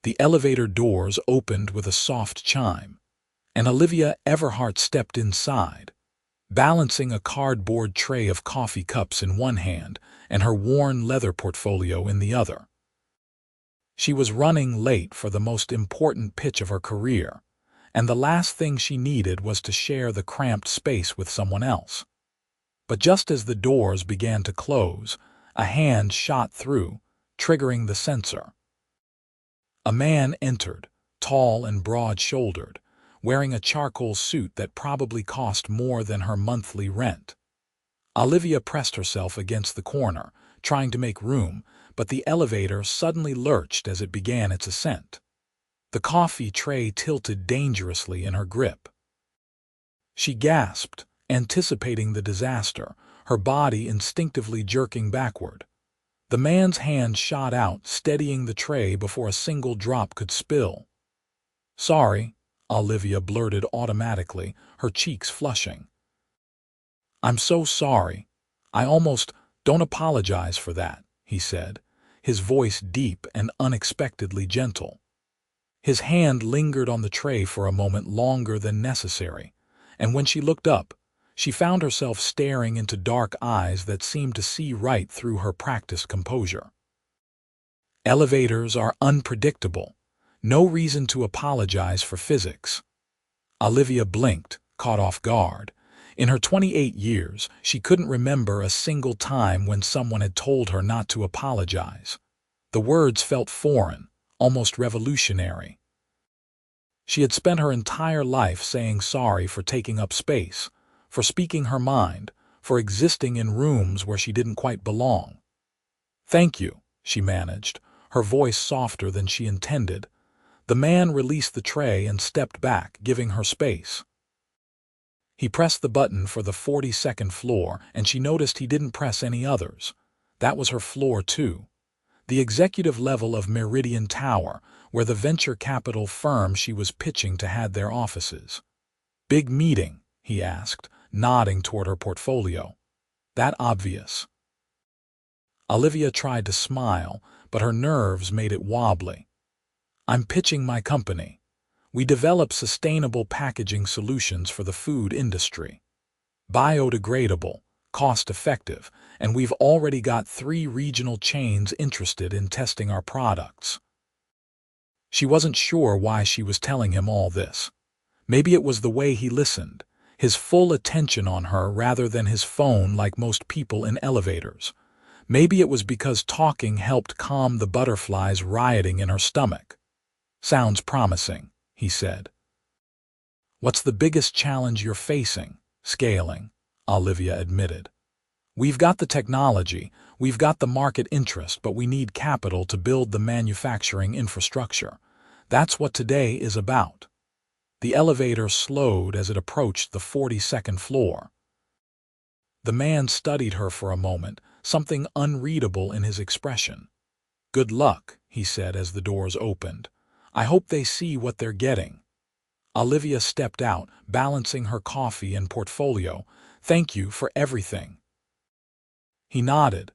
The elevator doors opened with a soft chime, and Olivia Everhart stepped inside, balancing a cardboard tray of coffee cups in one hand and her worn leather portfolio in the other. She was running late for the most important pitch of her career, and the last thing she needed was to share the cramped space with someone else. But just as the doors began to close, a hand shot through, triggering the sensor. A man entered, tall and broad-shouldered, wearing a charcoal suit that probably cost more than her monthly rent. Olivia pressed herself against the corner, trying to make room, but the elevator suddenly lurched as it began its ascent. The coffee tray tilted dangerously in her grip. She gasped, anticipating the disaster, her body instinctively jerking backward. The man's hand shot out, steadying the tray before a single drop could spill. "Sorry," Olivia blurted automatically, her cheeks flushing. "I'm so sorry. Don't apologize for that," he said, his voice deep and unexpectedly gentle. His hand lingered on the tray for a moment longer than necessary, and when she looked up, she found herself staring into dark eyes that seemed to see right through her practiced composure. "Elevators are unpredictable. No reason to apologize for physics." Olivia blinked, caught off guard. In her 28 years, she couldn't remember a single time when someone had told her not to apologize. The words felt foreign, almost revolutionary. She had spent her entire life saying sorry for taking up space, for speaking her mind, for existing in rooms where she didn't quite belong. "Thank you," she managed, her voice softer than she intended. The man released the tray and stepped back, giving her space. He pressed the button for the 42nd floor, and she noticed he didn't press any others. That was her floor, too. The executive level of Meridian Tower, where the venture capital firm she was pitching to had their offices. "Big meeting?" he asked, nodding toward her portfolio. "That obvious?" Olivia tried to smile, but her nerves made it wobbly. "I'm pitching my company. We develop sustainable packaging solutions for the food industry. Biodegradable, cost-effective, and we've already got 3 regional chains interested in testing our products." She wasn't sure why she was telling him all this. Maybe it was the way he listened, his full attention on her rather than his phone like most people in elevators. Maybe it was because talking helped calm the butterflies rioting in her stomach. "Sounds promising," he said. "What's the biggest challenge you're facing?" "Scaling," Olivia admitted. "We've got the technology, we've got the market interest, but we need capital to build the manufacturing infrastructure. That's what today is about." The elevator slowed as it approached the 42nd floor. The man studied her for a moment, something unreadable in his expression. "Good luck," he said as the doors opened. "I hope they see what they're getting." Olivia stepped out, balancing her coffee and portfolio. "Thank you for everything." He nodded,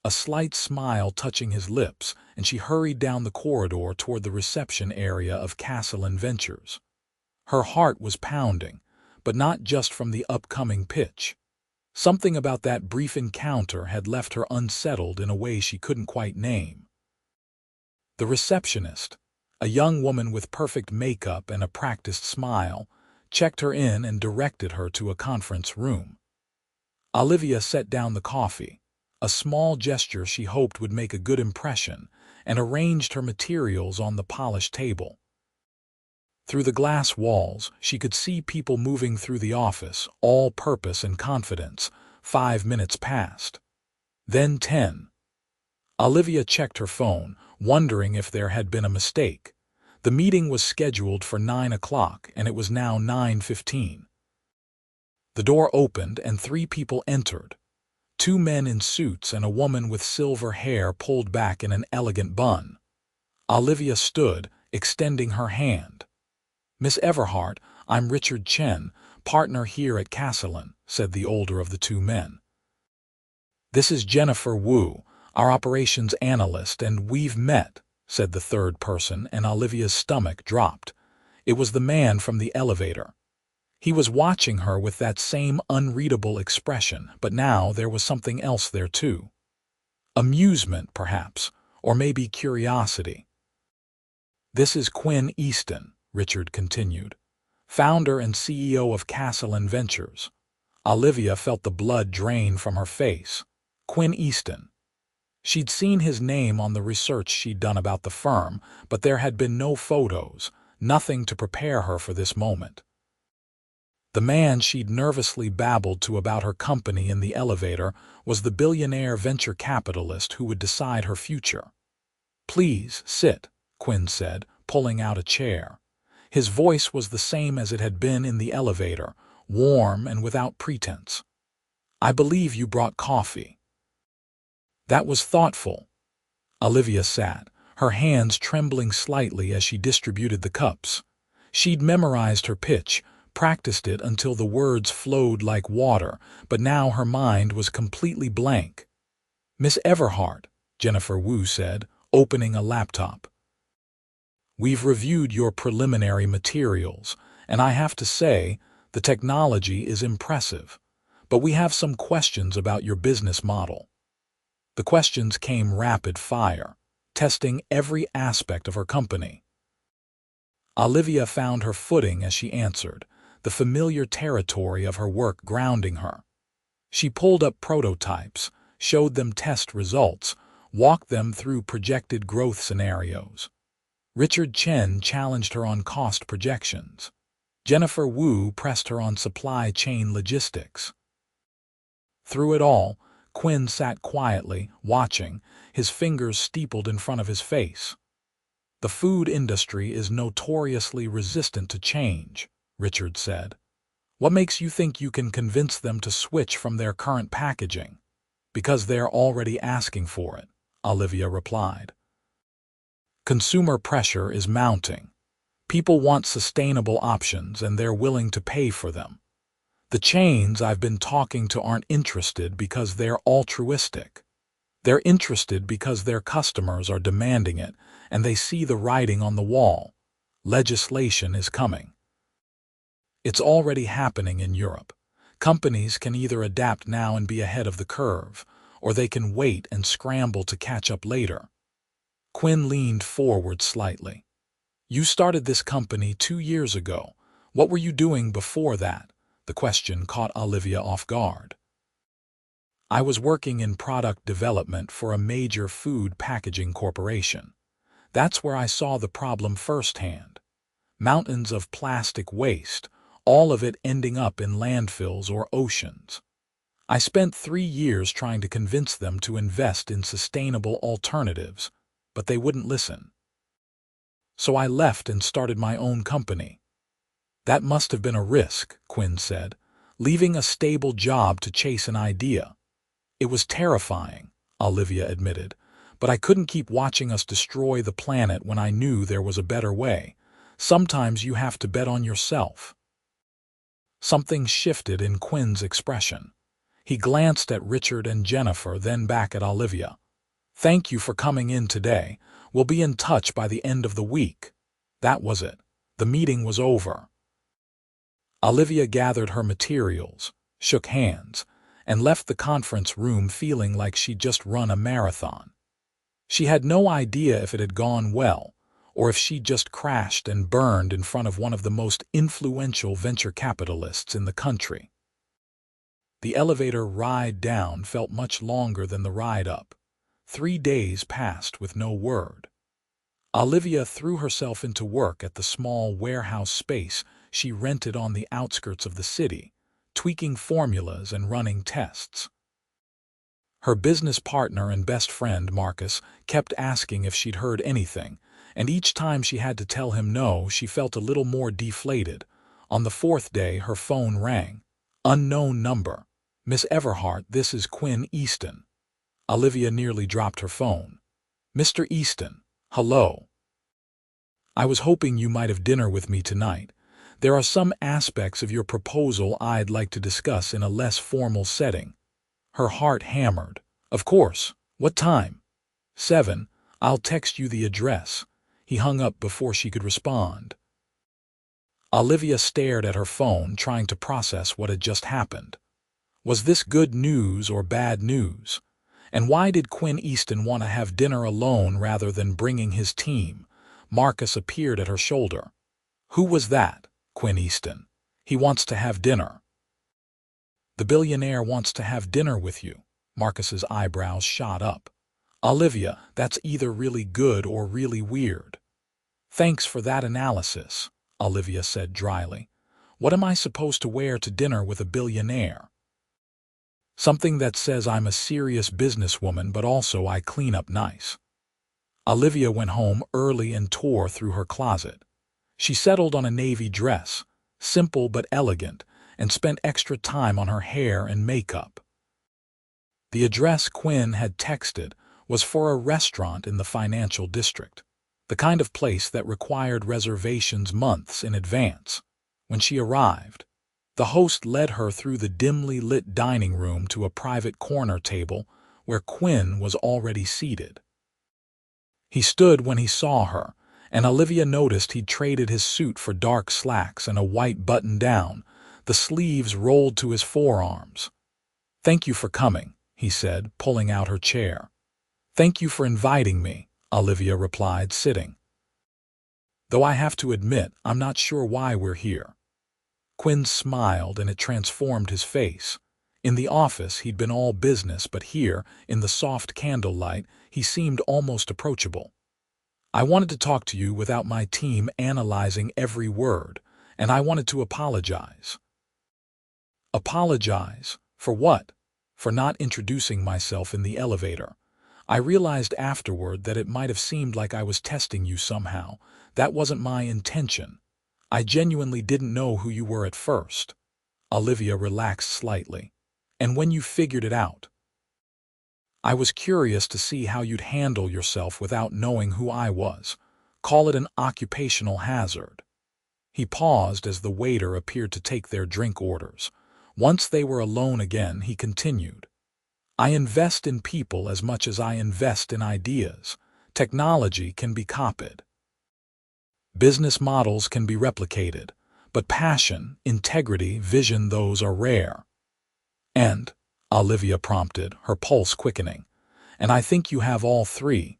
a slight smile touching his lips, and she hurried down the corridor toward the reception area of Castle & Ventures. Her heart was pounding, but not just from the upcoming pitch. Something about that brief encounter had left her unsettled in a way she couldn't quite name. The receptionist, a young woman with perfect makeup and a practiced smile, checked her in and directed her to a conference room. Olivia set down the coffee, a small gesture she hoped would make a good impression, and arranged her materials on the polished table. Through the glass walls, she could see people moving through the office, all purpose and confidence. 5 minutes passed. Then 10. Olivia checked her phone, wondering if there had been a mistake. The meeting was scheduled for 9 o'clock, and it was now 9:15. The door opened and 3 people entered. 2 men in suits and a woman with silver hair pulled back in an elegant bun. Olivia stood, extending her hand. "Miss Everhart, I'm Richard Chen, partner here at Castellan," said the older of the 2 men. "This is Jennifer Wu, our operations analyst, and we've met," said the third person, and Olivia's stomach dropped. It was the man from the elevator. He was watching her with that same unreadable expression, but now there was something else there too. Amusement, perhaps, or maybe curiosity. "This is Quinn Easton," Richard continued, "founder and CEO of Castle and Ventures." Olivia felt the blood drain from her face. Quinn Easton. She'd seen his name on the research she'd done about the firm, but there had been no photos, nothing to prepare her for this moment. The man she'd nervously babbled to about her company in the elevator was the billionaire venture capitalist who would decide her future. "Please, sit," Quinn said, pulling out a chair. His voice was the same as it had been in the elevator, warm and without pretense. "I believe you brought coffee." That was thoughtful. Olivia sat, her hands trembling slightly as she distributed the cups. She'd memorized her pitch, practiced it until the words flowed like water, but now her mind was completely blank. "Miss Everhart," Jennifer Wu said, opening a laptop. "We've reviewed your preliminary materials, and I have to say, the technology is impressive. But we have some questions about your business model." The questions came rapid fire, testing every aspect of her company. Olivia found her footing as she answered, the familiar territory of her work grounding her. She pulled up prototypes, showed them test results, walked them through projected growth scenarios. Richard Chen challenged her on cost projections. Jennifer Wu pressed her on supply chain logistics. Through it all, Quinn sat quietly, watching, his fingers steepled in front of his face. "The food industry is notoriously resistant to change," Richard said. "What makes you think you can convince them to switch from their current packaging?" "Because they're already asking for it," Olivia replied. "Consumer pressure is mounting. People want sustainable options and they're willing to pay for them. The chains I've been talking to aren't interested because they're altruistic. They're interested because their customers are demanding it and they see the writing on the wall. Legislation is coming. It's already happening in Europe. Companies can either adapt now and be ahead of the curve, or they can wait and scramble to catch up later." Quinn leaned forward slightly. "You started this company 2 years ago. What were you doing before that?" The question caught Olivia off guard. "I was working in product development for a major food packaging corporation. That's where I saw the problem firsthand. Mountains of plastic waste, all of it ending up in landfills or oceans. I spent 3 years trying to convince them to invest in sustainable alternatives, but they wouldn't listen. So I left and started my own company." "That must have been a risk," Quinn said, "leaving a stable job to chase an idea." "It was terrifying," Olivia admitted, "but I couldn't keep watching us destroy the planet when I knew there was a better way. Sometimes you have to bet on yourself." Something shifted in Quinn's expression. He glanced at Richard and Jennifer, then back at Olivia. "Thank you for coming in today. We'll be in touch by the end of the week." That was it. The meeting was over. Olivia gathered her materials, shook hands, and left the conference room feeling like she'd just run a marathon. She had no idea if it had gone well, or if she'd just crashed and burned in front of one of the most influential venture capitalists in the country. The elevator ride down felt much longer than the ride up. 3 days passed with no word. Olivia threw herself into work at the small warehouse space she rented on the outskirts of the city, tweaking formulas and running tests. Her business partner and best friend, Marcus, kept asking if she'd heard anything, and each time she had to tell him no, she felt a little more deflated. On the 4th day, her phone rang. Unknown number. "Miss Everhart, this is Quinn Easton." Olivia nearly dropped her phone. "Mr. Easton, hello. I was hoping you might have dinner with me tonight. There are some aspects of your proposal I'd like to discuss in a less formal setting." Her heart hammered. "Of course. What time?" 7. I'll text you the address." He hung up before she could respond. Olivia stared at her phone, trying to process what had just happened. Was this good news or bad news? And why did Quinn Easton want to have dinner alone rather than bringing his team? Marcus appeared at her shoulder. "Who was that?" "Quinn Easton. He wants to have dinner." "The billionaire wants to have dinner with you." Marcus's eyebrows shot up. "Olivia, that's either really good or really weird." "Thanks for that analysis," Olivia said dryly. "What am I supposed to wear to dinner with a billionaire?" "Something that says I'm a serious businesswoman, but also I clean up nice." Olivia went home early and tore through her closet. She settled on a navy dress, simple but elegant, and spent extra time on her hair and makeup. The address Quinn had texted was for a restaurant in the financial district, the kind of place that required reservations months in advance. When she arrived, the host led her through the dimly lit dining room to a private corner table where Quinn was already seated. He stood when he saw her, and Olivia noticed he'd traded his suit for dark slacks and a white button-down, the sleeves rolled to his forearms. "Thank you for coming," he said, pulling out her chair. "Thank you for inviting me," Olivia replied, sitting. "Though I have to admit, I'm not sure why we're here." Quinn smiled, and it transformed his face. In the office, he'd been all business, but here, in the soft candlelight, he seemed almost approachable. "I wanted to talk to you without my team analyzing every word, and I wanted to apologize." "Apologize? For what?" "For not introducing myself in the elevator. I realized afterward that it might have seemed like I was testing you somehow. That wasn't my intention. I genuinely didn't know who you were at first." Olivia relaxed slightly. "And when you figured it out?" "I was curious to see how you'd handle yourself without knowing who I was. Call it an occupational hazard." He paused as the waiter appeared to take their drink orders. Once they were alone again, he continued. "I invest in people as much as I invest in ideas. Technology can be copied. Business models can be replicated, but passion, integrity, vision, those are rare." "And," Olivia prompted, her pulse quickening, "and I think you have all three.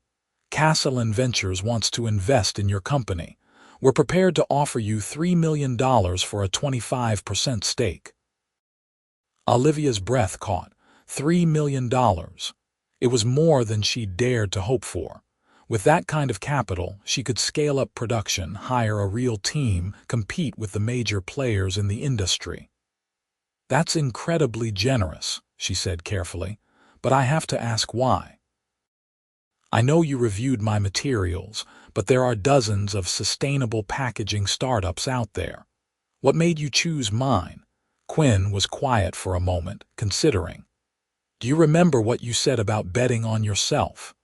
Castle Ventures wants to invest in your company. We're prepared to offer you $3 million for a 25% stake." Olivia's breath caught. $3 million. It was more than she'd dared to hope for. With that kind of capital, she could scale up production, hire a real team, compete with the major players in the industry. "That's incredibly generous," she said carefully, "but I have to ask why." "I know you reviewed my materials, but there are dozens of sustainable packaging startups out there. What made you choose mine?" Quinn was quiet for a moment, considering. "Do you remember what you said about betting on yourself?"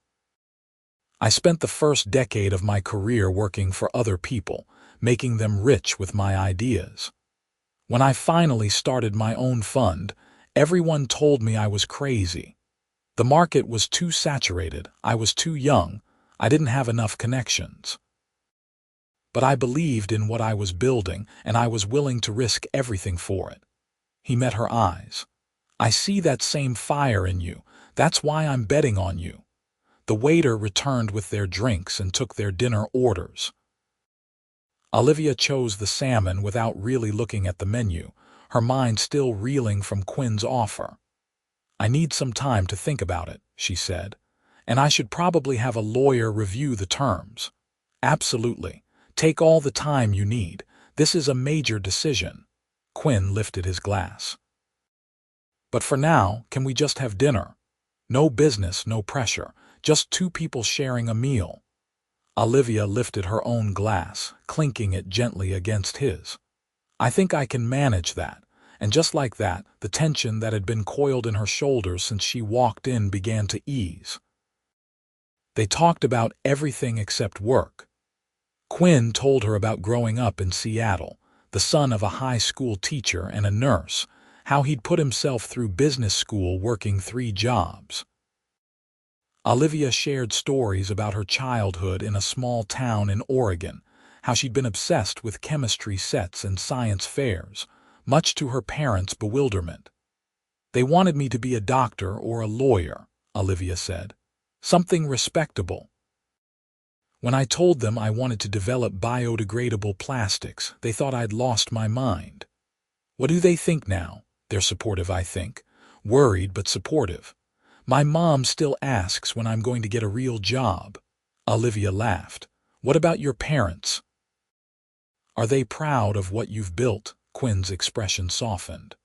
"I spent the first decade of my career working for other people, making them rich with my ideas. When I finally started my own fund, everyone told me I was crazy. The market was too saturated, I was too young, I didn't have enough connections. But I believed in what I was building, and I was willing to risk everything for it." He met her eyes. "I see that same fire in you. That's why I'm betting on you." The waiter returned with their drinks and took their dinner orders. Olivia chose the salmon without really looking at the menu, her mind still reeling from Quinn's offer. "I need some time to think about it," she said, "and I should probably have a lawyer review the terms." "Absolutely. Take all the time you need. This is a major decision." Quinn lifted his glass. "But for now, can we just have dinner? No business, no pressure, just two people sharing a meal." Olivia lifted her own glass, clinking it gently against his. "I think I can manage that." And just like that, the tension that had been coiled in her shoulders since she walked in began to ease. They talked about everything except work. Quinn told her about growing up in Seattle, the son of a high school teacher and a nurse, how he'd put himself through business school working 3 jobs. Olivia shared stories about her childhood in a small town in Oregon, how she'd been obsessed with chemistry sets and science fairs, much to her parents' bewilderment. "They wanted me to be a doctor or a lawyer," Olivia said. "Something respectable. When I told them I wanted to develop biodegradable plastics, they thought I'd lost my mind. What do they think now? They're supportive, I think. Worried but supportive. My mom still asks when I'm going to get a real job." Olivia laughed. "What about your parents? Are they proud of what you've built?" Quinn's expression softened.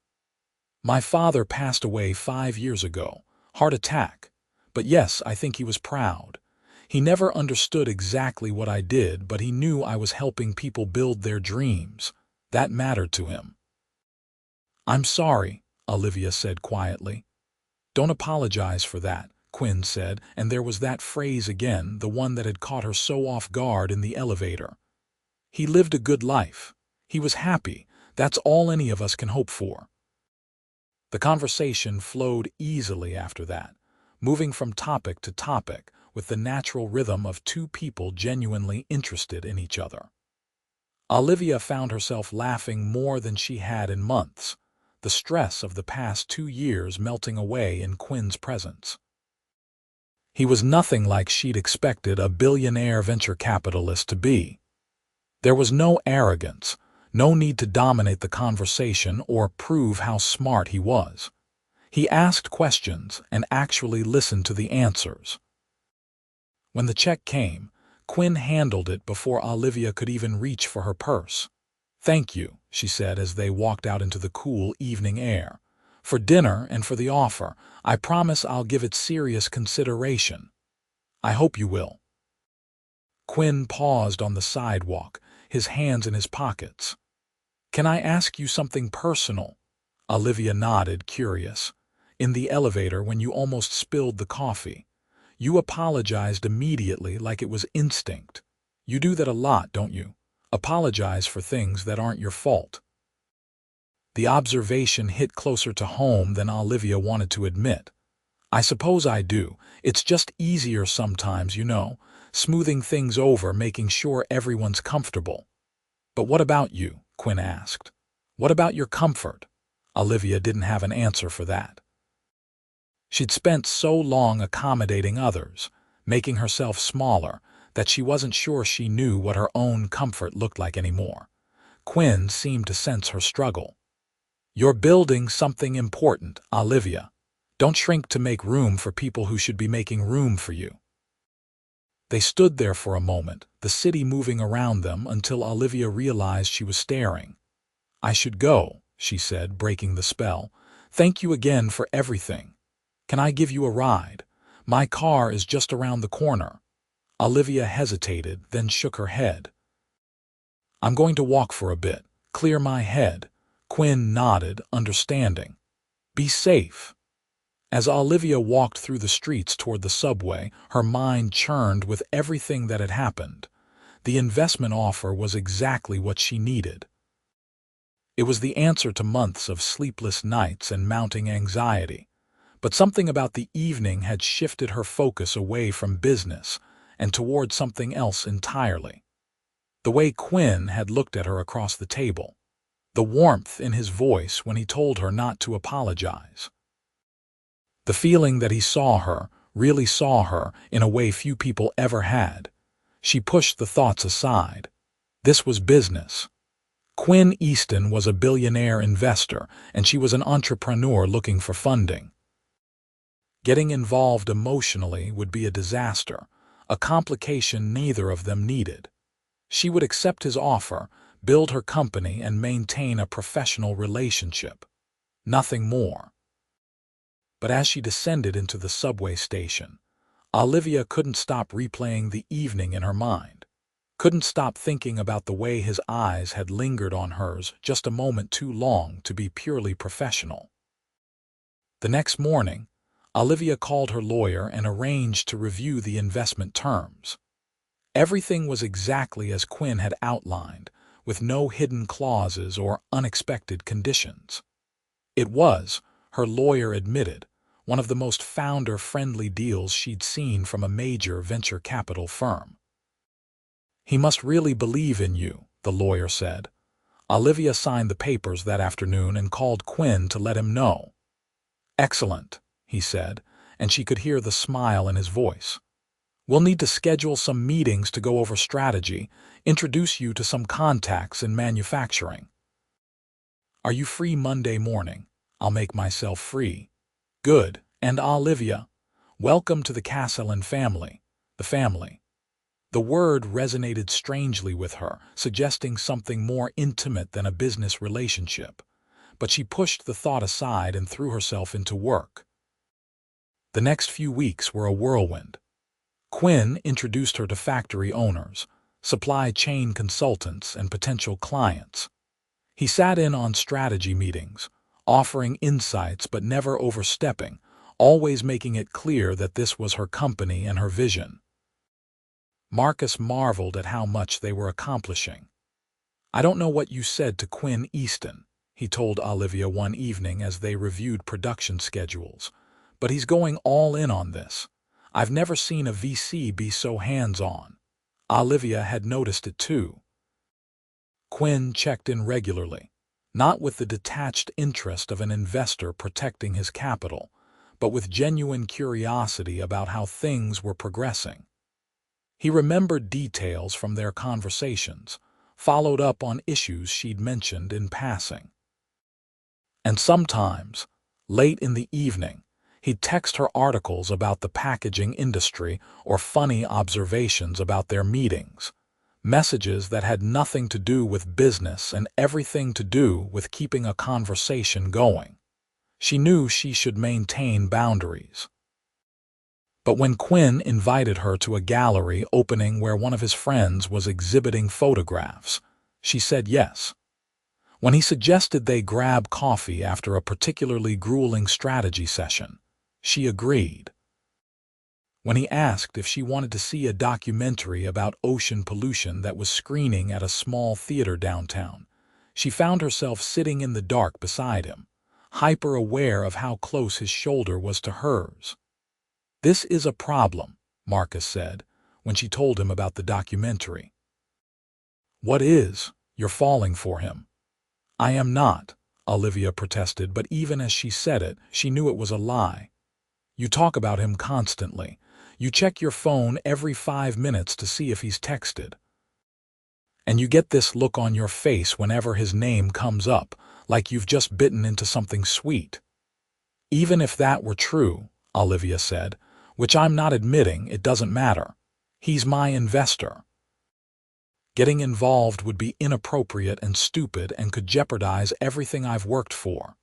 "My father passed away 5 years ago. Heart attack. But yes, I think he was proud. He never understood exactly what I did, but he knew I was helping people build their dreams. That mattered to him." "I'm sorry," Olivia said quietly. "Don't apologize for that," Quinn said, and there was that phrase again, the one that had caught her so off guard in the elevator. "He lived a good life. He was happy. That's all any of us can hope for." The conversation flowed easily after that, moving from topic to topic with the natural rhythm of two people genuinely interested in each other. Olivia found herself laughing more than she had in months, the stress of the past 2 years melting away in Quinn's presence. He was nothing like she'd expected a billionaire venture capitalist to be. There was no arrogance, no need to dominate the conversation or prove how smart he was. He asked questions and actually listened to the answers. When the check came, Quinn handled it before Olivia could even reach for her purse. "Thank you," she said as they walked out into the cool evening air. "For dinner and for the offer. I promise I'll give it serious consideration." "I hope you will." Quinn paused on the sidewalk, his hands in his pockets. "Can I ask you something personal?" Olivia nodded, curious. "In the elevator when you almost spilled the coffee. You apologized immediately like it was instinct. You do that a lot, don't you? Apologize for things that aren't your fault." The observation hit closer to home than Olivia wanted to admit. "I suppose I do. It's just easier sometimes, you know, smoothing things over, making sure everyone's comfortable." "But what about you?" Quinn asked. "What about your comfort?" Olivia didn't have an answer for that. She'd spent so long accommodating others, making herself smaller, that she wasn't sure she knew what her own comfort looked like anymore. Quinn seemed to sense her struggle. "You're building something important, Olivia. Don't shrink to make room for people who should be making room for you." They stood there for a moment, the city moving around them until Olivia realized she was staring. "I should go," she said, breaking the spell. "Thank you again for everything. Can I give you a ride? My car is just around the corner." Olivia hesitated, then shook her head. "I'm going to walk for a bit, clear my head." Quinn nodded, understanding. "Be safe." As Olivia walked through the streets toward the subway, her mind churned with everything that had happened. The investment offer was exactly what she needed. It was the answer to months of sleepless nights and mounting anxiety. But something about the evening had shifted her focus away from business and toward something else entirely. The way Quinn had looked at her across the table. The warmth in his voice when he told her not to apologize. The feeling that he saw her, really saw her, in a way few people ever had. She pushed the thoughts aside. This was business. Quinn Easton was a billionaire investor, and she was an entrepreneur looking for funding. Getting involved emotionally would be a disaster, a complication neither of them needed. She would accept his offer, build her company, and maintain a professional relationship. Nothing more. But as she descended into the subway station, Olivia couldn't stop replaying the evening in her mind. Couldn't stop thinking about the way his eyes had lingered on hers just a moment too long to be purely professional. The next morning, Olivia called her lawyer and arranged to review the investment terms. Everything was exactly as Quinn had outlined, with no hidden clauses or unexpected conditions. It was, her lawyer admitted, one of the most founder-friendly deals she'd seen from a major venture capital firm. "He must really believe in you," the lawyer said. Olivia signed the papers that afternoon and called Quinn to let him know. "Excellent," he said, and she could hear the smile in his voice. "We'll need to schedule some meetings to go over strategy, introduce you to some contacts in manufacturing. Are you free Monday morning? I'll make myself free." "Good. And Olivia, welcome to the Castellan family." The family. The word resonated strangely with her, suggesting something more intimate than a business relationship. But she pushed the thought aside and threw herself into work. The next few weeks were a whirlwind. Quinn introduced her to factory owners, supply chain consultants, and potential clients. He sat in on strategy meetings, offering insights but never overstepping, always making it clear that this was her company and her vision. Marcus marveled at how much they were accomplishing. "I don't know what you said to Quinn Easton," he told Olivia one evening as they reviewed production schedules, "but he's going all in on this. I've never seen a VC be so hands-on." Olivia had noticed it too. Quinn checked in regularly, not with the detached interest of an investor protecting his capital, but with genuine curiosity about how things were progressing. He remembered details from their conversations, followed up on issues she'd mentioned in passing. And sometimes, late in the evening, he'd text her articles about the packaging industry or funny observations about their meetings, messages that had nothing to do with business and everything to do with keeping a conversation going. She knew she should maintain boundaries. But when Quinn invited her to a gallery opening where one of his friends was exhibiting photographs, she said yes. When he suggested they grab coffee after a particularly grueling strategy session, she agreed. When he asked if she wanted to see a documentary about ocean pollution that was screening at a small theater downtown, she found herself sitting in the dark beside him, hyper-aware of how close his shoulder was to hers. "This is a problem," Marcus said, when she told him about the documentary. "What is? You're falling for him." "I am not," Olivia protested, but even as she said it, she knew it was a lie. "You talk about him constantly. You check your phone every 5 minutes to see if he's texted. And you get this look on your face whenever his name comes up, like you've just bitten into something sweet." "Even if that were true," Olivia said, "which I'm not admitting, it doesn't matter. He's my investor. Getting involved would be inappropriate and stupid and could jeopardize everything I've worked for.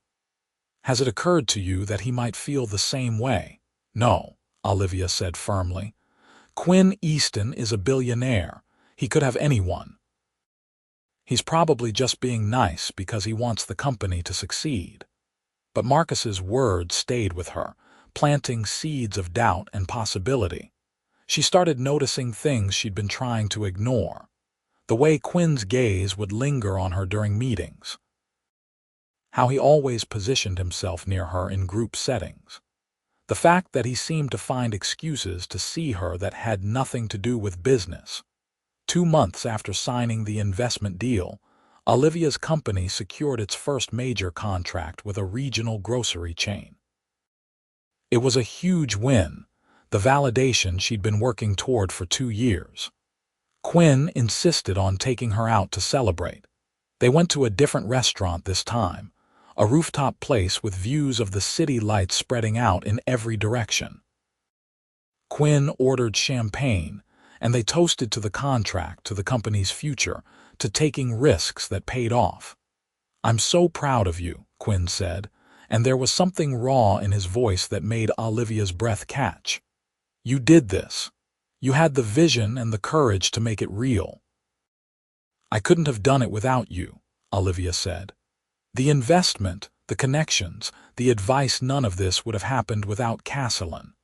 Has it occurred to you that he might feel the same way?" "No," Olivia said firmly. "Quinn Easton is a billionaire. He could have anyone. He's probably just being nice because he wants the company to succeed." But Marcus's words stayed with her, planting seeds of doubt and possibility. She started noticing things she'd been trying to ignore. The way Quinn's gaze would linger on her during meetings. How he always positioned himself near her in group settings. The fact that he seemed to find excuses to see her that had nothing to do with business. 2 months after signing the investment deal, Olivia's company secured its first major contract with a regional grocery chain. It was a huge win, the validation she'd been working toward for 2 years. Quinn insisted on taking her out to celebrate. They went to a different restaurant this time, a rooftop place with views of the city lights spreading out in every direction. Quinn ordered champagne, and they toasted to the contract, to the company's future, to taking risks that paid off. "I'm so proud of you," Quinn said, and there was something raw in his voice that made Olivia's breath catch. "You did this. You had the vision and the courage to make it real." "I couldn't have done it without you," Olivia said. "The investment, the connections, the advice, none of this would have happened without Castellan.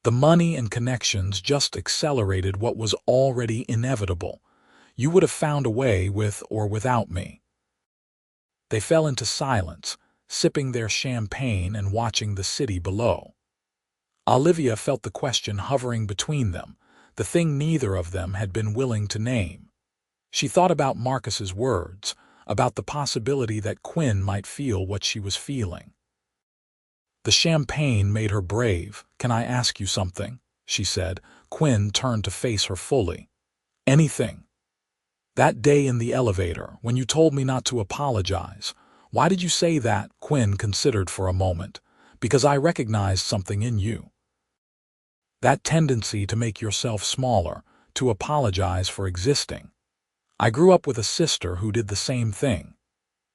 The money and connections just accelerated what was already inevitable. You would have found a way with or without me." They fell into silence, sipping their champagne and watching the city below. Olivia felt the question hovering between them, the thing neither of them had been willing to name. She thought about Marcus's words, about the possibility that Quinn might feel what she was feeling. The champagne made her brave. "Can I ask you something?" she said. Quinn turned to face her fully. "Anything." "That day in the elevator, when you told me not to apologize, why did you say that?" Quinn considered for a moment. "Because I recognized something in you. That tendency to make yourself smaller, to apologize for existing. I grew up with a sister who did the same thing.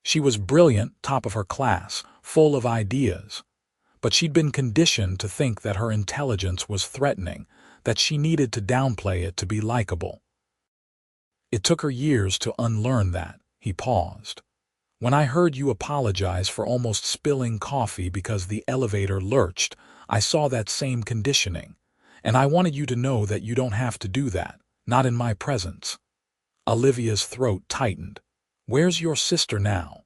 She was brilliant, top of her class, full of ideas. But she'd been conditioned to think that her intelligence was threatening, that she needed to downplay it to be likable. It took her years to unlearn that." He paused. "When I heard you apologize for almost spilling coffee because the elevator lurched, I saw that same conditioning. And I wanted you to know that you don't have to do that, not in my presence." Olivia's throat tightened. "Where's your sister now?"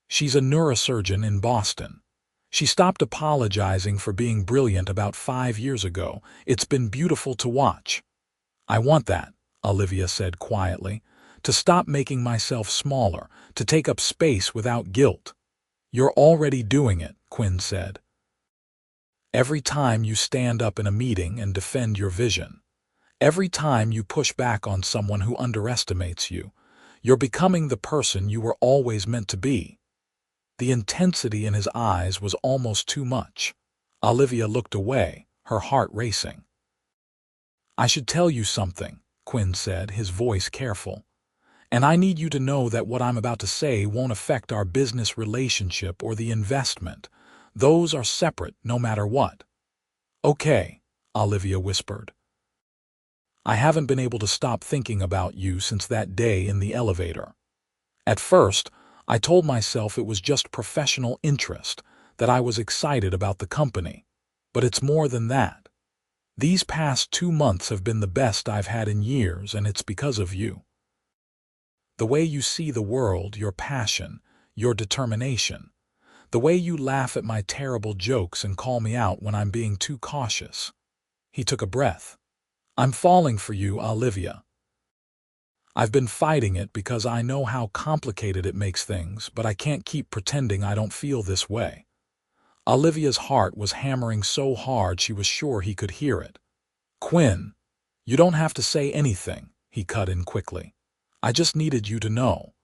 "She's a neurosurgeon in Boston. She stopped apologizing for being brilliant about 5 years ago. It's been beautiful to watch." "I want that," Olivia said quietly, "to stop making myself smaller, to take up space without guilt." "You're already doing it," Quinn said. "Every time you stand up in a meeting and defend your vision, every time you push back on someone who underestimates you, you're becoming the person you were always meant to be." The intensity in his eyes was almost too much. Olivia looked away, her heart racing. "I should tell you something," Quinn said, his voice careful. "And I need you to know that what I'm about to say won't affect our business relationship or the investment. Those are separate no matter what." "Okay," Olivia whispered. "I haven't been able to stop thinking about you since that day in the elevator. At first, I told myself it was just professional interest, that I was excited about the company. But it's more than that. These past 2 months have been the best I've had in years, and it's because of you. The way you see the world, your passion, your determination. The way you laugh at my terrible jokes and call me out when I'm being too cautious." He took a breath. "I'm falling for you, Olivia. I've been fighting it because I know how complicated it makes things, but I can't keep pretending I don't feel this way." Olivia's heart was hammering so hard she was sure he could hear it. "Quinn, you don't have to say anything," he cut in quickly. "I just needed you to know.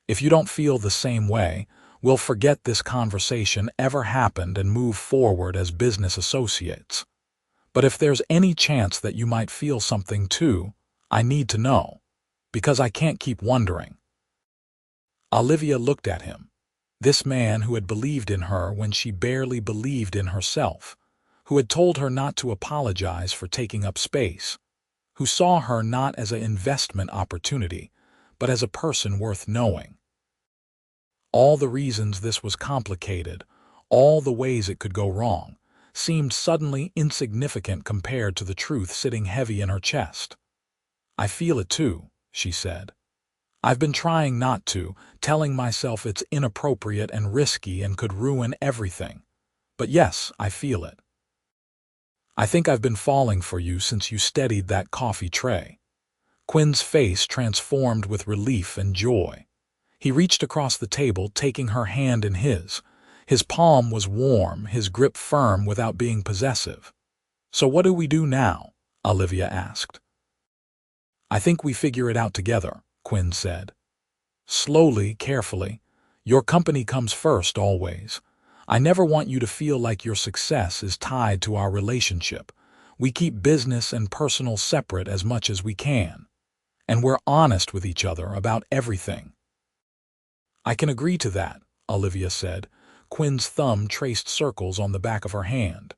If you don't feel the same way, we'll forget this conversation ever happened and move forward as business associates. But if there's any chance that you might feel something too, I need to know, because I can't keep wondering." Olivia looked at him. This man who had believed in her when she barely believed in herself, who had told her not to apologize for taking up space, who saw her not as an investment opportunity, but as a person worth knowing. All the reasons this was complicated, all the ways it could go wrong, seemed suddenly insignificant compared to the truth sitting heavy in her chest. "I feel it too," she said. "I've been trying not to, telling myself it's inappropriate and risky and could ruin everything. But yes, I feel it. I think I've been falling for you since you steadied that coffee tray." Quinn's face transformed with relief and joy. He reached across the table, taking her hand in his. His palm was warm, his grip firm without being possessive. "So what do we do now?" Olivia asked. "I think we figure it out together," Quinn said. Slowly, carefully. "Your company comes first, always. I never want you to feel like your success is tied to our relationship. We keep business and personal separate as much as we can. And we're honest with each other about everything." "I can agree to that," Olivia said. Quinn's thumb traced circles on the back of her hand.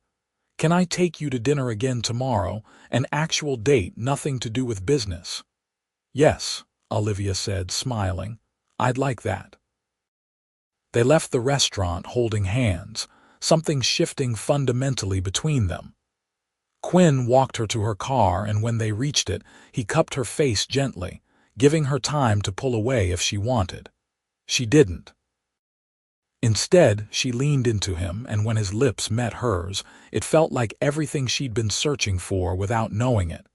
"Can I take you to dinner again tomorrow? An actual date, nothing to do with business." "Yes," Olivia said, smiling. "I'd like that." They left the restaurant holding hands, something shifting fundamentally between them. Quinn walked her to her car, and when they reached it, he cupped her face gently, giving her time to pull away if she wanted. She didn't. Instead, she leaned into him, and when his lips met hers, it felt like everything she'd been searching for without knowing it.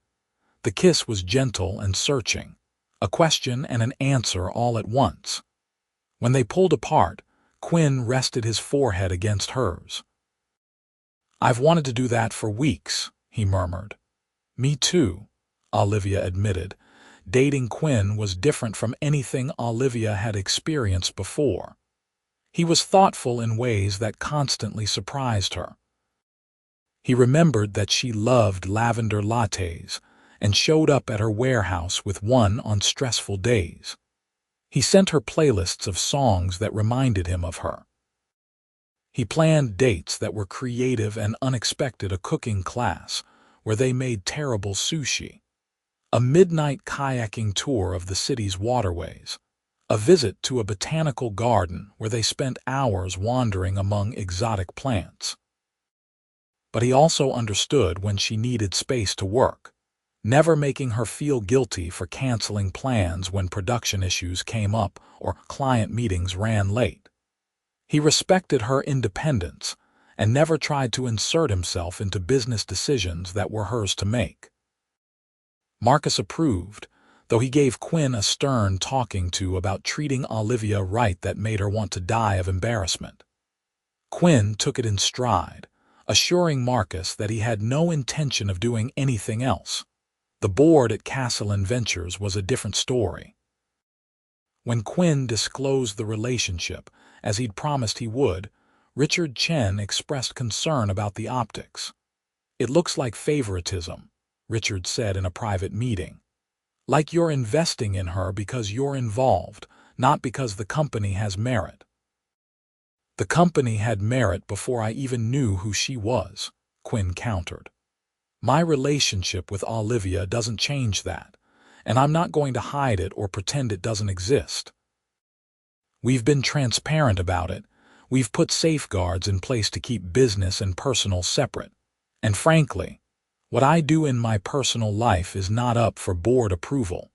The kiss was gentle and searching, a question and an answer all at once. When they pulled apart, Quinn rested his forehead against hers. "I've wanted to do that for weeks," he murmured. "Me too," Olivia admitted. Dating Quinn was different from anything Olivia had experienced before. He was thoughtful in ways that constantly surprised her. He remembered that she loved lavender lattes and showed up at her warehouse with one on stressful days. He sent her playlists of songs that reminded him of her. He planned dates that were creative and unexpected, a cooking class where they made terrible sushi, a midnight kayaking tour of the city's waterways, a visit to a botanical garden where they spent hours wandering among exotic plants. But he also understood when she needed space to work, never making her feel guilty for canceling plans when production issues came up or client meetings ran late. He respected her independence and never tried to insert himself into business decisions that were hers to make. Marcus approved, though he gave Quinn a stern talking to about treating Olivia right that made her want to die of embarrassment. Quinn took it in stride, assuring Marcus that he had no intention of doing anything else. The board at Castellan Ventures was a different story. When Quinn disclosed the relationship, as he'd promised he would, Richard Chen expressed concern about the optics. "It looks like favoritism," Richard said in a private meeting. "Like you're investing in her because you're involved, not because the company has merit." "The company had merit before I even knew who she was," Quinn countered. "My relationship with Olivia doesn't change that, and I'm not going to hide it or pretend it doesn't exist. We've been transparent about it. We've put safeguards in place to keep business and personal separate. And frankly, what I do in my personal life is not up for board approval."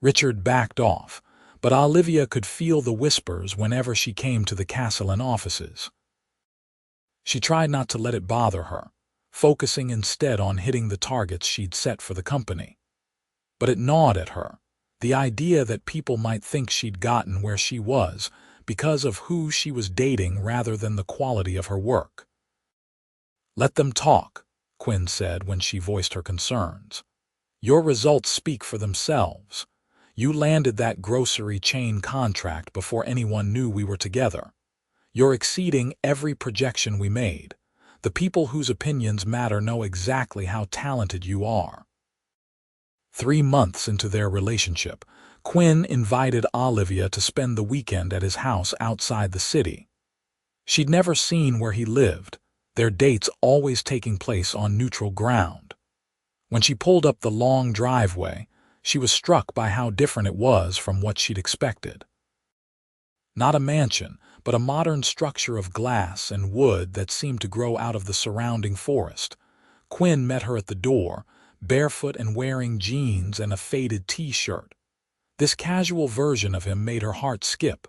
Richard backed off, but Olivia could feel the whispers whenever she came to the Castellan offices. She tried not to let it bother her, focusing instead on hitting the targets she'd set for the company. But it gnawed at her, the idea that people might think she'd gotten where she was because of who she was dating rather than the quality of her work. "Let them talk," Quinn said when she voiced her concerns. "Your results speak for themselves. You landed that grocery chain contract before anyone knew we were together. You're exceeding every projection we made. The people whose opinions matter know exactly how talented you are." 3 months into their relationship, Quinn invited Olivia to spend the weekend at his house outside the city. She'd never seen where he lived, their dates always taking place on neutral ground. When she pulled up the long driveway, she was struck by how different it was from what she'd expected. Not a mansion, but a modern structure of glass and wood that seemed to grow out of the surrounding forest. Quinn met her at the door, barefoot and wearing jeans and a faded t-shirt. This casual version of him made her heart skip.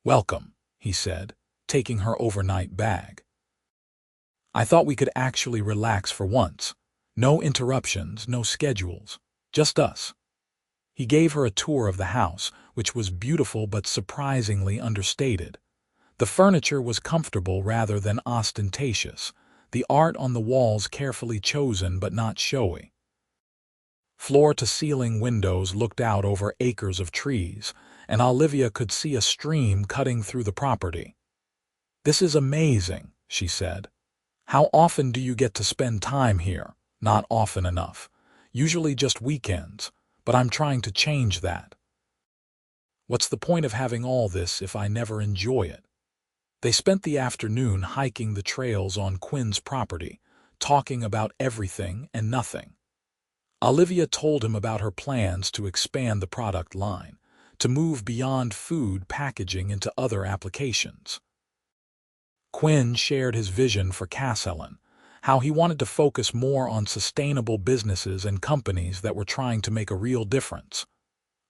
"Welcome," he said, taking her overnight bag. "I thought we could actually relax for once. No interruptions, no schedules, just us." He gave her a tour of the house, which was beautiful but surprisingly understated. The furniture was comfortable rather than ostentatious, the art on the walls carefully chosen but not showy. Floor-to-ceiling windows looked out over acres of trees, and Olivia could see a stream cutting through the property. "This is amazing," she said. "How often do you get to spend time here?" "Not often enough. Usually just weekends, but I'm trying to change that." "What's the point of having all this if I never enjoy it?" They spent the afternoon hiking the trails on Quinn's property, talking about everything and nothing. Olivia told him about her plans to expand the product line, to move beyond food packaging into other applications. Quinn shared his vision for Castellan, how he wanted to focus more on sustainable businesses and companies that were trying to make a real difference.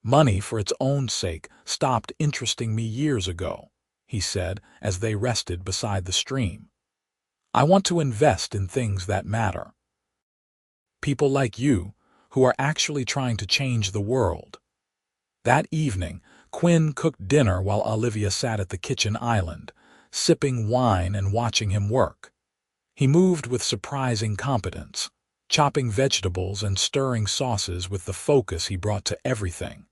"Money for its own sake stopped interesting me years ago," he said as they rested beside the stream. I want to invest in things that matter. People like you, who are actually trying to change the world. That evening, Quinn cooked dinner while Olivia sat at the kitchen island, sipping wine and watching him work. He moved with surprising competence, chopping vegetables and stirring sauces with the focus he brought to everything.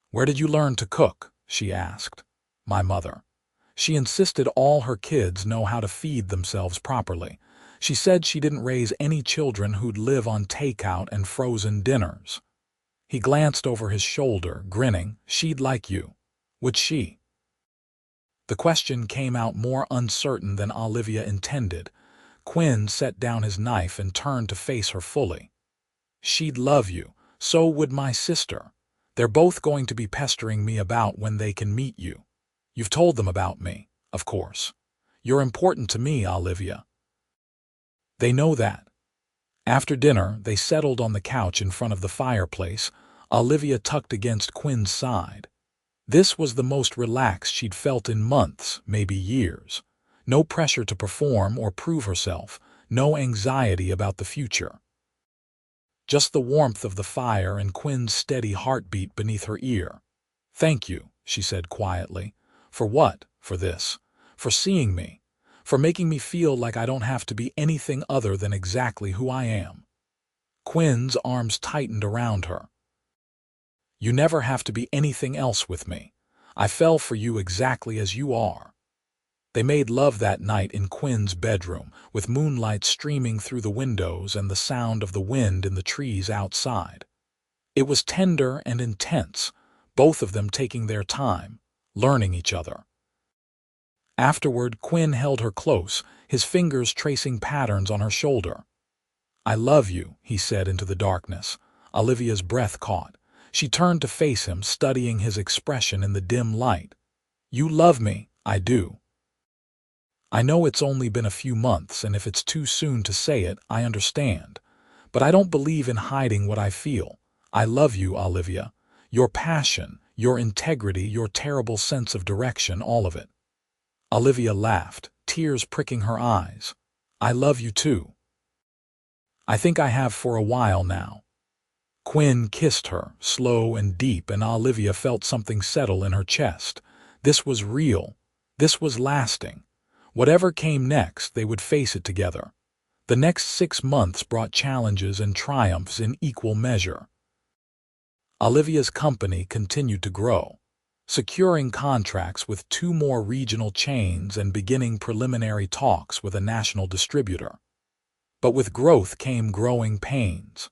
"Where did you learn to cook?" she asked. "My mother. She insisted all her kids know how to feed themselves properly. She said she didn't raise any children who'd live on takeout and frozen dinners." He glanced over his shoulder, grinning. "She'd like you. Would she?" The question came out more uncertain than Olivia intended. Quinn set down his knife and turned to face her fully. "She'd love you. So would my sister. They're both going to be pestering me about when they can meet you. You've told them about me, of course. You're important to me, Olivia." "They know that." After dinner, they settled on the couch in front of the fireplace, Olivia tucked against Quinn's side. This was the most relaxed she'd felt in months, maybe years. No pressure to perform or prove herself, no anxiety about the future. Just the warmth of the fire and Quinn's steady heartbeat beneath her ear. "Thank you," she said quietly. "For what? For this. For seeing me. For making me feel like I don't have to be anything other than exactly who I am." Quinn's arms tightened around her. "You never have to be anything else with me. I fell for you exactly as you are." They made love that night in Quinn's bedroom, with moonlight streaming through the windows and the sound of the wind in the trees outside. It was tender and intense, both of them taking their time, learning each other. Afterward, Quinn held her close, his fingers tracing patterns on her shoulder. "I love you," he said into the darkness. Olivia's breath caught. She turned to face him, studying his expression in the dim light. "You love me, I do. I know it's only been a few months, and if it's too soon to say it, I understand. But I don't believe in hiding what I feel. I love you, Olivia. Your passion, your integrity, your terrible sense of direction, all of it." Olivia laughed, tears pricking her eyes. "I love you too. I think I have for a while now." Quinn kissed her, slow and deep, and Olivia felt something settle in her chest. This was real. This was lasting. Whatever came next, they would face it together. The next 6 months brought challenges and triumphs in equal measure. Olivia's company continued to grow, securing contracts with 2 more regional chains and beginning preliminary talks with a national distributor. But with growth came growing pains.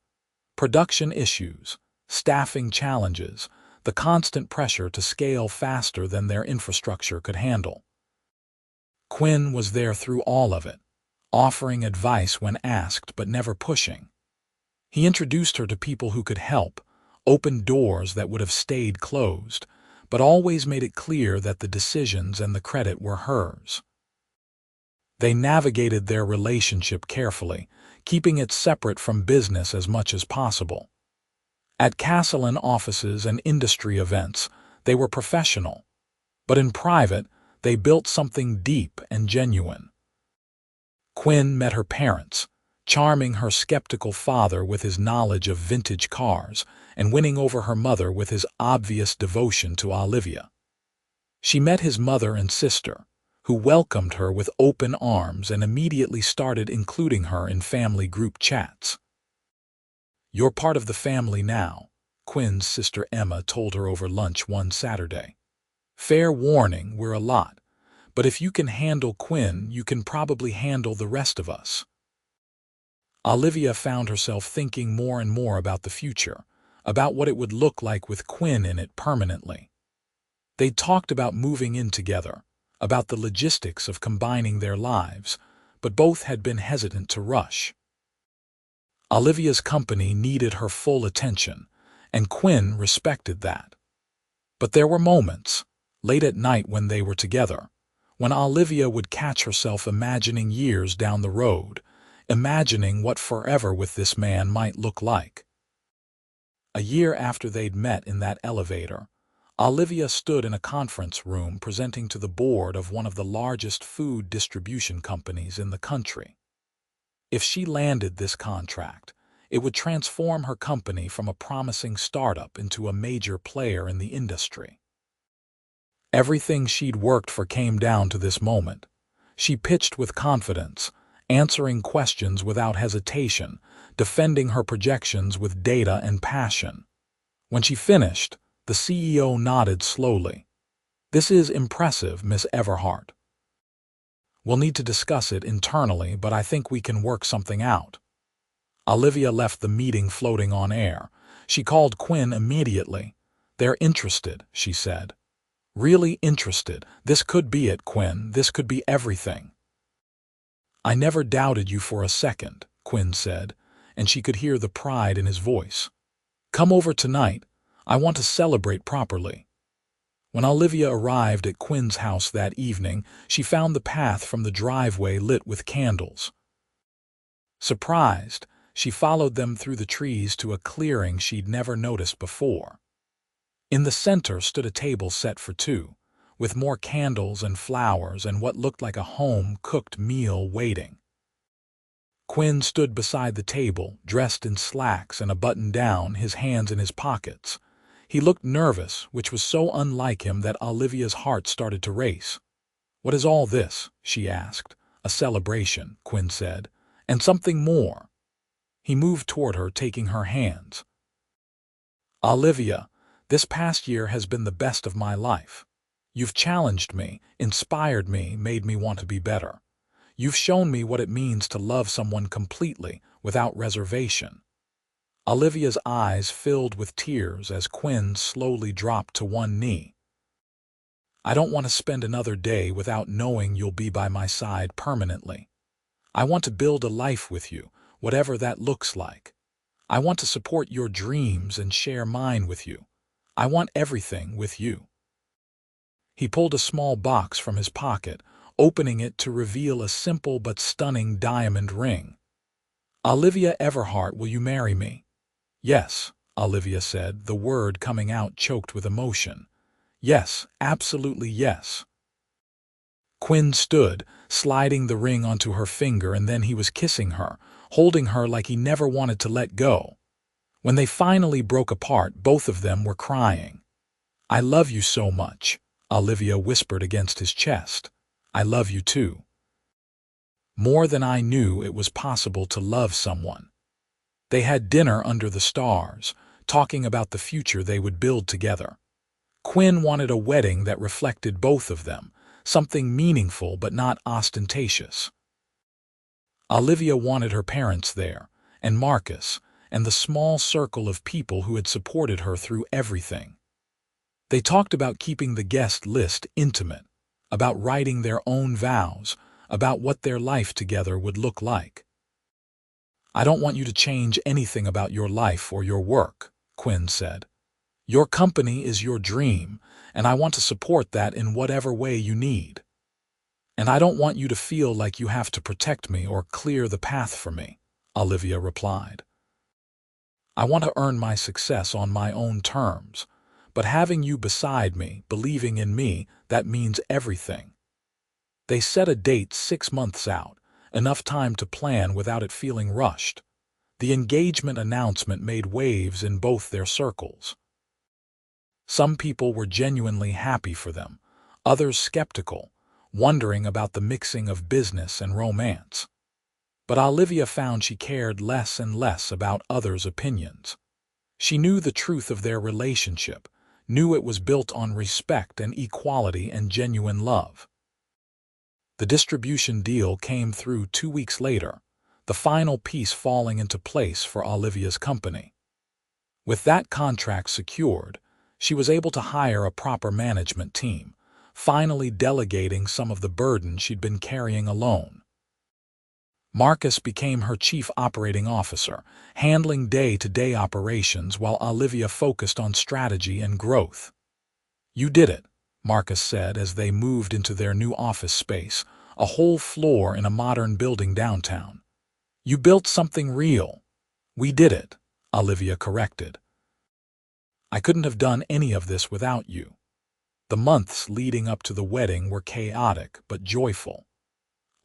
Production issues, staffing challenges, the constant pressure to scale faster than their infrastructure could handle. Quinn was there through all of it, offering advice when asked but never pushing. He introduced her to people who could help, opened doors that would have stayed closed, but always made it clear that the decisions and the credit were hers. They navigated their relationship carefully, keeping it separate from business as much as possible. At Castellan offices and industry events, they were professional, but in private, they built something deep and genuine. Quinn met her parents, charming her skeptical father with his knowledge of vintage cars and winning over her mother with his obvious devotion to Olivia. She met his mother and sister, who welcomed her with open arms and immediately started including her in family group chats. "You're part of the family now," Quinn's sister Emma told her over lunch one Saturday. "Fair warning, we're a lot, but if you can handle Quinn, you can probably handle the rest of us." Olivia found herself thinking more and more about the future, about what it would look like with Quinn in it permanently. They'd talked about moving in together, about the logistics of combining their lives, but both had been hesitant to rush. Olivia's company needed her full attention, and Quinn respected that. But there were moments, late at night when they were together, when Olivia would catch herself imagining years down the road, imagining what forever with this man might look like. A year after they'd met in that elevator, Olivia stood in a conference room presenting to the board of one of the largest food distribution companies in the country. If she landed this contract, it would transform her company from a promising startup into a major player in the industry. Everything she'd worked for came down to this moment. She pitched with confidence, answering questions without hesitation, defending her projections with data and passion. When she finished, the CEO nodded slowly. "This is impressive, Miss Everhart. We'll need to discuss it internally, but I think we can work something out." Olivia left the meeting floating on air. She called Quinn immediately. "They're interested," she said. "Really interested. This could be it, Quinn. This could be everything." "I never doubted you for a second," Quinn said, and she could hear the pride in his voice. "Come over tonight. I want to celebrate properly." When Olivia arrived at Quinn's house that evening, she found the path from the driveway lit with candles. Surprised, she followed them through the trees to a clearing she'd never noticed before. In the center stood a table set for two, with more candles and flowers and what looked like a home-cooked meal waiting. Quinn stood beside the table, dressed in slacks and a button-down, his hands in his pockets. He looked nervous, which was so unlike him that Olivia's heart started to race. "What is all this?" she asked. "A celebration," Quinn said, "and something more." He moved toward her, taking her hands. "Olivia, this past year has been the best of my life. You've challenged me, inspired me, made me want to be better. You've shown me what it means to love someone completely, without reservation." Olivia's eyes filled with tears as Quinn slowly dropped to one knee. "I don't want to spend another day without knowing you'll be by my side permanently. I want to build a life with you, whatever that looks like. I want to support your dreams and share mine with you. I want everything with you." He pulled a small box from his pocket, opening it to reveal a simple but stunning diamond ring. "Olivia Everhart, will you marry me?" "Yes," Olivia said, the word coming out choked with emotion. "Yes, absolutely yes." Quinn stood, sliding the ring onto her finger, and then he was kissing her, holding her like he never wanted to let go. When they finally broke apart, both of them were crying. "I love you so much," Olivia whispered against his chest. "I love you too. More than I knew it was possible to love someone." They had dinner under the stars, talking about the future they would build together. Quinn wanted a wedding that reflected both of them, something meaningful but not ostentatious. Olivia wanted her parents there, and Marcus, and the small circle of people who had supported her through everything. They talked about keeping the guest list intimate, about writing their own vows, about what their life together would look like. "I don't want you to change anything about your life or your work," Quinn said. "Your company is your dream, and I want to support that in whatever way you need. And I don't want you to feel like you have to protect me or clear the path for me," Olivia replied. "I want to earn my success on my own terms, but having you beside me, believing in me, that means everything." They set a date 6 months out, enough time to plan without it feeling rushed. The engagement announcement made waves in both their circles. Some people were genuinely happy for them, others skeptical, wondering about the mixing of business and romance. But Olivia found she cared less and less about others' opinions. She knew the truth of their relationship, knew it was built on respect and equality and genuine love. The distribution deal came through 2 weeks later, the final piece falling into place for Olivia's company. With that contract secured, she was able to hire a proper management team, finally delegating some of the burden she'd been carrying alone. Marcus became her chief operating officer, handling day-to-day operations while Olivia focused on strategy and growth. "You did it," Marcus said as they moved into their new office space, a whole floor in a modern building downtown. "You built something real." "We did it," Olivia corrected. I couldn't have done any of this without you." The months leading up to the wedding were chaotic but joyful.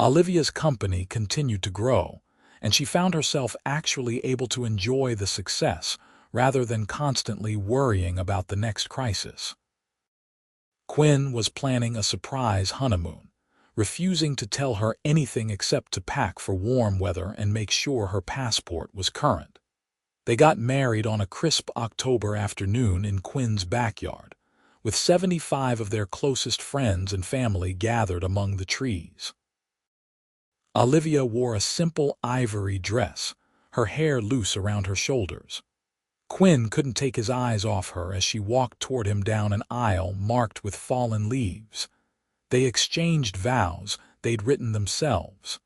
Olivia's company continued to grow, and she found herself actually able to enjoy the success rather than constantly worrying about the next crisis. Quinn was planning a surprise honeymoon, refusing to tell her anything except to pack for warm weather and make sure her passport was current. They got married on a crisp October afternoon in Quinn's backyard, with 75 of their closest friends and family gathered among the trees. Olivia wore a simple ivory dress, her hair loose around her shoulders. Quinn couldn't take his eyes off her as she walked toward him down an aisle marked with fallen leaves. They exchanged vows they'd written themselves.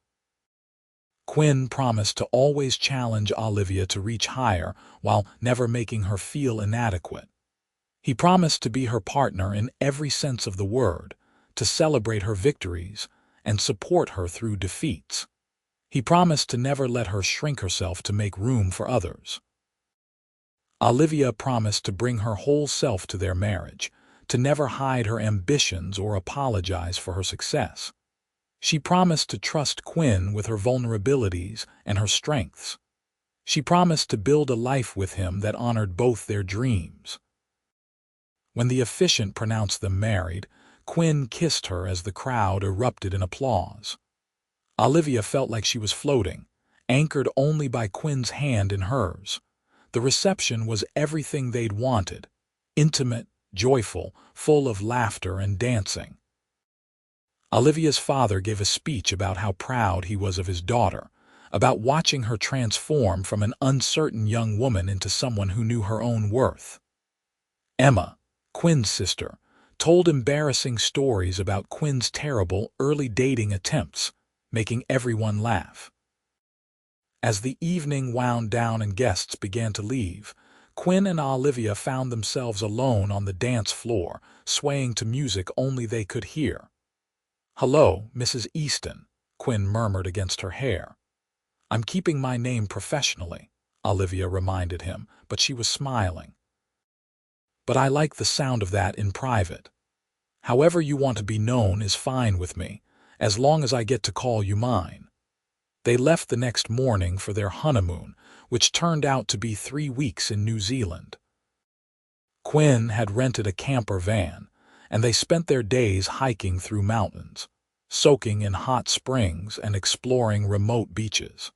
Quinn promised to always challenge Olivia to reach higher while never making her feel inadequate. He promised to be her partner in every sense of the word, to celebrate her victories and support her through defeats. He promised to never let her shrink herself to make room for others. Olivia promised to bring her whole self to their marriage, to never hide her ambitions or apologize for her success. She promised to trust Quinn with her vulnerabilities and her strengths. She promised to build a life with him that honored both their dreams. When the officiant pronounced them married, Quinn kissed her as the crowd erupted in applause. Olivia felt like she was floating, anchored only by Quinn's hand in hers. The reception was everything they'd wanted: intimate, joyful, full of laughter and dancing. Olivia's father gave a speech about how proud he was of his daughter, about watching her transform from an uncertain young woman into someone who knew her own worth. Emma, Quinn's sister, told embarrassing stories about Quinn's terrible early dating attempts, making everyone laugh. As the evening wound down and guests began to leave, Quinn and Olivia found themselves alone on the dance floor, swaying to music only they could hear. "Hello, Mrs. Easton," Quinn murmured against her hair. "I'm keeping my name professionally," Olivia reminded him, but she was smiling. "But I like the sound of that in private. However you want to be known is fine with me, as long as I get to call you mine." They left the next morning for their honeymoon, which turned out to be 3 weeks in New Zealand. Quinn had rented a camper van, and they spent their days hiking through mountains, soaking in hot springs and exploring remote beaches.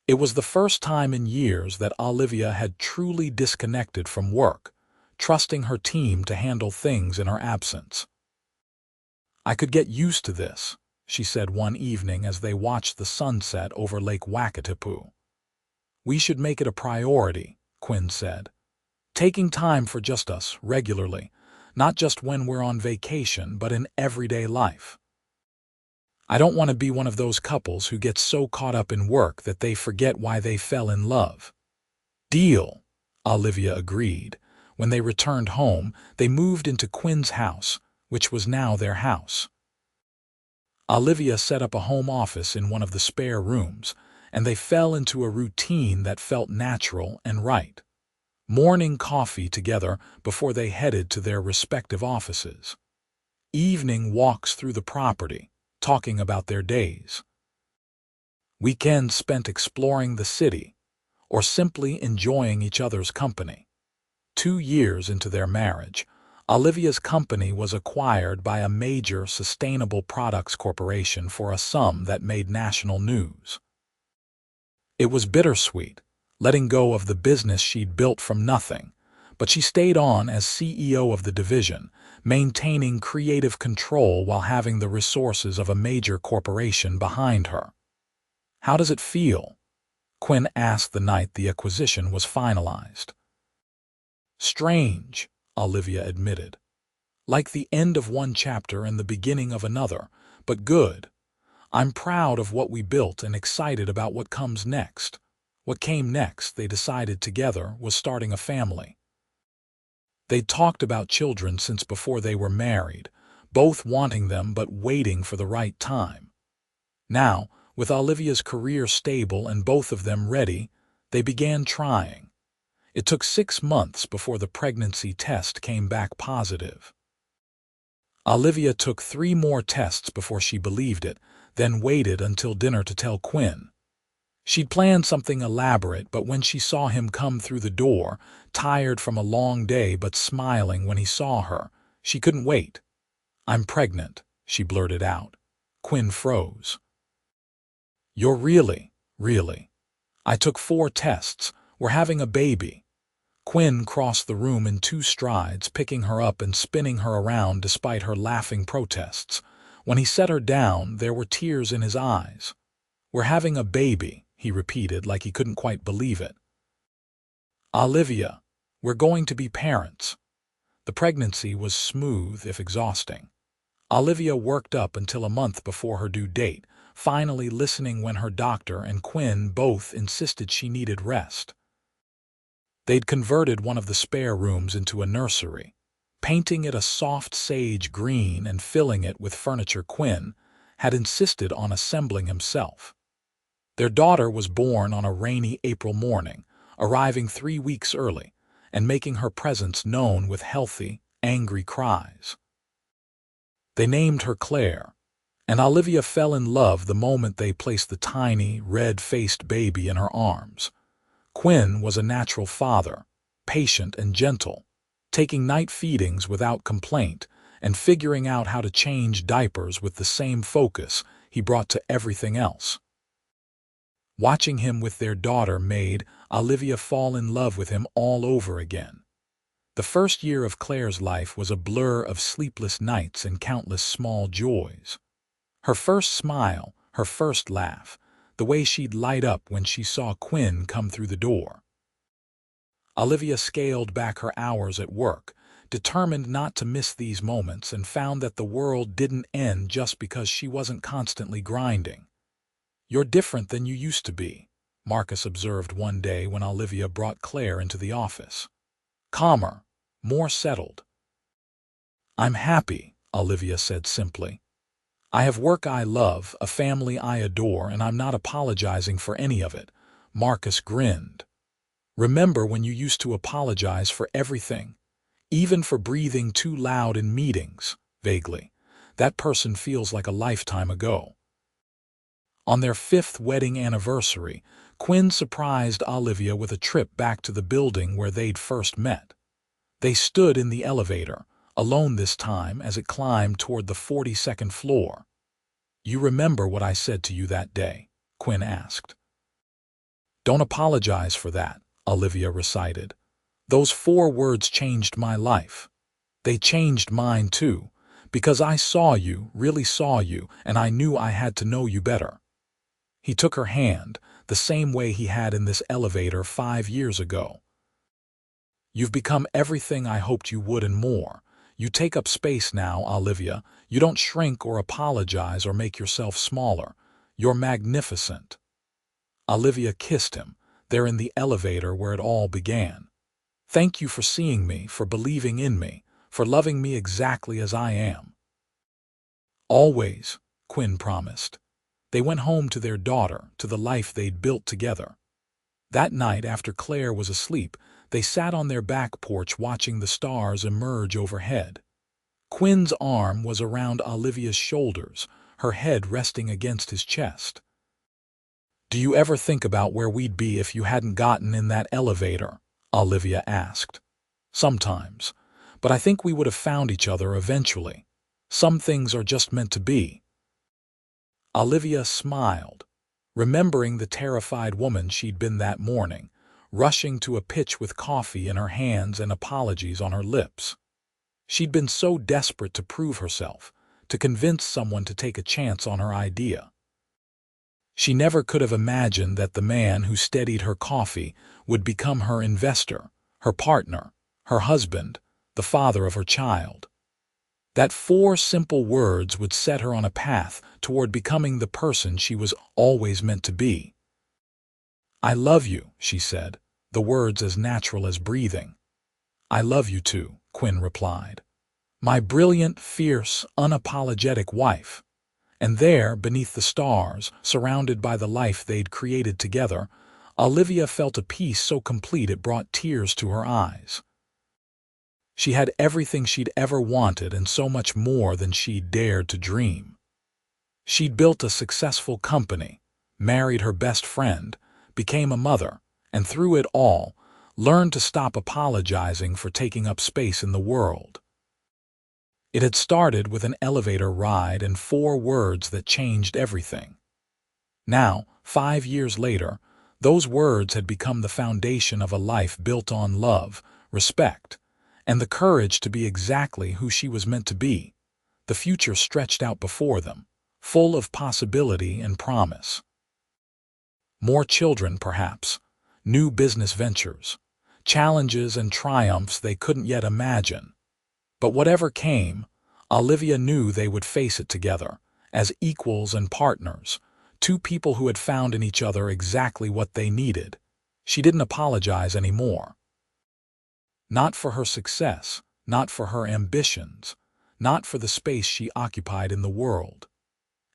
It was the first time in years that Olivia had truly disconnected from work, trusting her team to handle things in her absence. "I could get used to this," she said one evening as they watched the sunset over Lake Wakatipu. "We should make it a priority," Quinn said. "Taking time for just us regularly, not just when we're on vacation, but in everyday life. I don't want to be one of those couples who gets so caught up in work that they forget why they fell in love." "Deal," Olivia agreed. When they returned home, they moved into Quinn's house, which was now their house. Olivia set up a home office in one of the spare rooms, and they fell into a routine that felt natural and right. Morning coffee together before they headed to their respective offices. Evening walks through the property, talking about their days. Weekends spent exploring the city, or simply enjoying each other's company. 2 years into their marriage, Olivia's company was acquired by a major sustainable products corporation for a sum that made national news. It was bittersweet, letting go of the business she'd built from nothing, but she stayed on as CEO of the division, maintaining creative control while having the resources of a major corporation behind her. "How does it feel?" Quinn asked the night the acquisition was finalized. "Strange," Olivia admitted. "Like the end of one chapter and the beginning of another, but good. I'm proud of what we built and excited about what comes next." What came next, they decided together, was starting a family. They'd talked about children since before they were married, both wanting them but waiting for the right time. Now, with Olivia's career stable and both of them ready, they began trying. It took 6 months before the pregnancy test came back positive. Olivia took 3 more tests before she believed it, then waited until dinner to tell Quinn. She'd planned something elaborate, but when she saw him come through the door, tired from a long day but smiling when he saw her, she couldn't wait. "I'm pregnant," she blurted out. Quinn froze. "You're really? I took 4 tests. We're having a baby." Quinn crossed the room in 2 strides, picking her up and spinning her around despite her laughing protests. When he set her down, there were tears in his eyes. "We're having a baby," he repeated like he couldn't quite believe it. "Olivia, we're going to be parents." The pregnancy was smooth, if exhausting. Olivia worked up until a month before her due date, finally listening when her doctor and Quinn both insisted she needed rest. They'd converted one of the spare rooms into a nursery, painting it a soft sage green and filling it with furniture Quinn had insisted on assembling himself. Their daughter was born on a rainy April morning, arriving 3 weeks early, and making her presence known with healthy, angry cries. They named her Claire, and Olivia fell in love the moment they placed the tiny, red-faced baby in her arms. Quinn was a natural father, patient and gentle, taking night feedings without complaint and figuring out how to change diapers with the same focus he brought to everything else. Watching him with their daughter made Olivia fall in love with him all over again. The first year of Claire's life was a blur of sleepless nights and countless small joys. Her first smile, her first laugh, the way she'd light up when she saw Quinn come through the door. Olivia scaled back her hours at work, determined not to miss these moments, and found that the world didn't end just because she wasn't constantly grinding. "You're different than you used to be," Marcus observed one day when Olivia brought Claire into the office. "Calmer, more settled." "I'm happy," Olivia said simply. "I have work I love, a family I adore, and I'm not apologizing for any of it." Marcus grinned. "Remember when you used to apologize for everything? Even for breathing too loud in meetings?" Vaguely. "That person feels like a lifetime ago." On their 5th wedding anniversary, Quinn surprised Olivia with a trip back to the building where they'd first met. They stood in the elevator, alone this time, as it climbed toward the 42nd floor. "You remember what I said to you that day?" Quinn asked. "Don't apologize for that," Olivia recited. "Those 4 words changed my life. They changed mine too, because I saw you, really saw you, and I knew I had to know you better." He took her hand, the same way he had in this elevator 5 years ago. "You've become everything I hoped you would and more. You take up space now, Olivia. You don't shrink or apologize or make yourself smaller. You're magnificent." Olivia kissed him, there in the elevator where it all began. "Thank you for seeing me, for believing in me, for loving me exactly as I am." "Always," Quinn promised. They went home to their daughter, to the life they'd built together. That night, after Claire was asleep, they sat on their back porch watching the stars emerge overhead. Quinn's arm was around Olivia's shoulders, her head resting against his chest. "Do you ever think about where we'd be if you hadn't gotten in that elevator?" Olivia asked. "Sometimes. But I think we would have found each other eventually. Some things are just meant to be." Olivia smiled, remembering the terrified woman she'd been that morning, rushing to a pitch with coffee in her hands and apologies on her lips. She'd been so desperate to prove herself, to convince someone to take a chance on her idea. She never could have imagined that the man who steadied her coffee would become her investor, her partner, her husband, the father of her child. That 4 simple words would set her on a path toward becoming the person she was always meant to be. "I love you," she said, the words as natural as breathing. "I love you too," Quinn replied. "My brilliant, fierce, unapologetic wife." And there, beneath the stars, surrounded by the life they'd created together, Olivia felt a peace so complete it brought tears to her eyes. She had everything she'd ever wanted and so much more than she'd dared to dream. She'd built a successful company, married her best friend, became a mother, and through it all, learned to stop apologizing for taking up space in the world. It had started with an elevator ride and 4 words that changed everything. Now, 5 years later, those words had become the foundation of a life built on love, respect, and the courage to be exactly who she was meant to be. The future stretched out before them, full of possibility and promise. More children, perhaps, new business ventures, challenges and triumphs they couldn't yet imagine. But whatever came, Olivia knew they would face it together, as equals and partners, 2 people who had found in each other exactly what they needed. She didn't apologize anymore. Not for her success, not for her ambitions, not for the space she occupied in the world.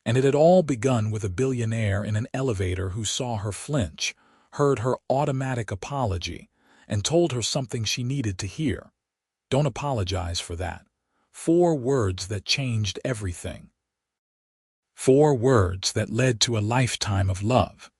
And it had all begun with a billionaire in an elevator who saw her flinch, heard her automatic apology, and told her something she needed to hear. Don't apologize for that. 4 words that changed everything. 4 words that led to a lifetime of love.